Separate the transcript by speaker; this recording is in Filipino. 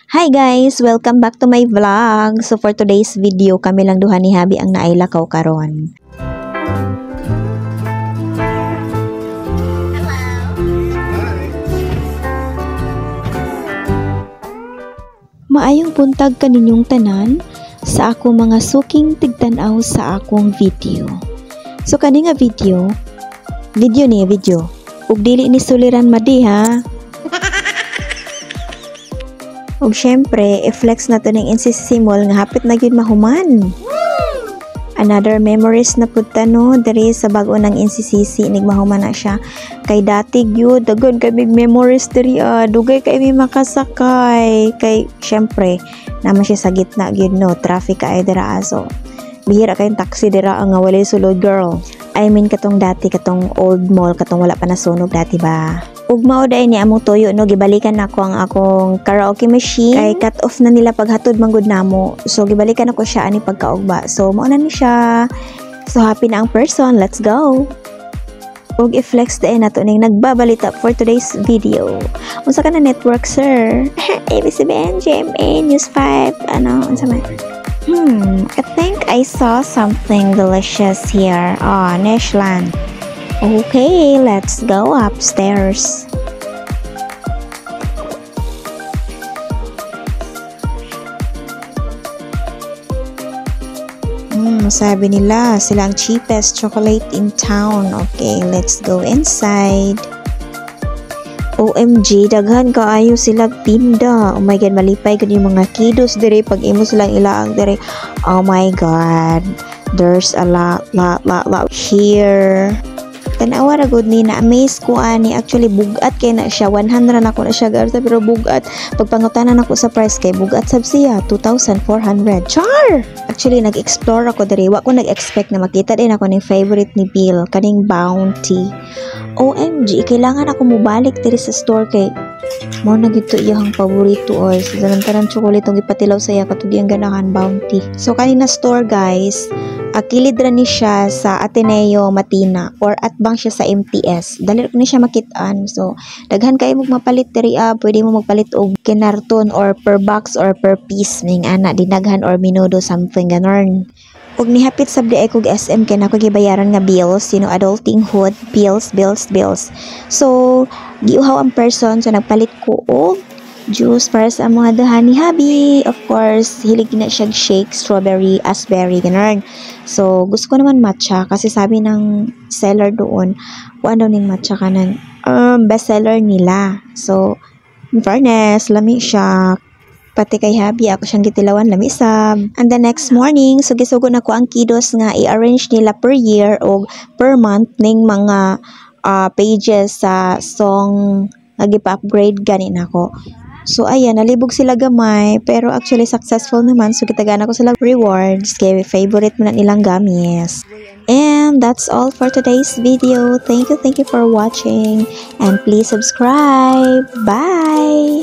Speaker 1: Hi guys! Welcome back to my vlog. So for today's video, kami lang duha ni Habi ang nailakaw karon. Maayong buntag kaninyong tanan sa ako mga suking tigtanaw sa akong video. So kani nga video ug dili ni suliran madi ha. Ug syempre, i-flex na to ng NCC Mall nga hapit na gyud mahuman. Another memories na punta no, diri sa bag-o ng NCCC nigmahuman na siya. Kay dati gyud dagon kay big memories diri dugay kay mi makasakay. Kay syempre, naman siya sa gitna gyud no, traffic kay dira aso. Bihira kay taxi dira nga walay sulod girl. I mean katong dati katong old mall katong wala pa nasunog dati ba. Ug mao day ni among tuyo no, gibalikan nako ang akong karaoke machine kay cut off na nila paghatod manggod namo. So gibalikan ako siya ani pagkaugba. So mao na ni siya. So happy na ang person, let's go. Ug i-flex day nato ning nagbabalita for today's video. Unsa ka na network sir? ABS-CBN, GMA, News 5, ano unsa man? I think I saw something delicious here. Neshland. Okay, let's go upstairs. Sabi nila, sila ang cheapest chocolate in town. Okay, let's go inside. OMG, daghan kaayo sila tinda. Oh my god, malipay gud yung mga kiddos dire pag imo silang ilaang dire. Oh my god. There's a lot here. Tanawa ra gud ni na amaze ko ani, actually bugat kay na siya 100 na ko na siya garta pero bugat pagpangutanan ako sa price kay bugat sab siya 2,400. Char. Actually nag-explore ako diri, wa ko nag-expect na makita din ako ning favorite ni Bill kaning Bounty. OMG, kailangan ako mubalik diri sa store kay mo na gito iyang paborito or sa tanan chocolate ang ipatilaw sa iya katug iyang ganahan Bounty. So kanina store guys, kilid ra ni siya sa Ateneo Matina or atbang siya sa MTS. Dali ko ni siya makitaan. So daghan kay mo mapalit diri pwede mo magpalit og kinarton or per box or per piece ning ana dinaghan or minudo something ganon. Ug nihapit sab di ay kog SM kay nako gibayaran nga bills, adultinghood bills. So giuhaw ang person, so nagpalit ko og juice para sa mga dahan ni Habi. Of course, hilig na siya shake, strawberry, raspberry, ganun. So, gusto ko naman matcha kasi sabi ng seller doon, kung ano ning matcha kanan, best seller nila. So, in fairness, lami siya. Pati kay Habi, ako siyang gitilawan, lami sab. And the next morning, so gisugo na ko ang kiddos nga i-arrange nila per year o per month ning mga pages sa song nag-upgrade ganin ako. So ayan, nalibog sila gamay pero actually successful naman, so kitagana ko sila rewards kay favorite mo na nilang gamis. And that's all for today's video. Thank you for watching and please subscribe. Bye!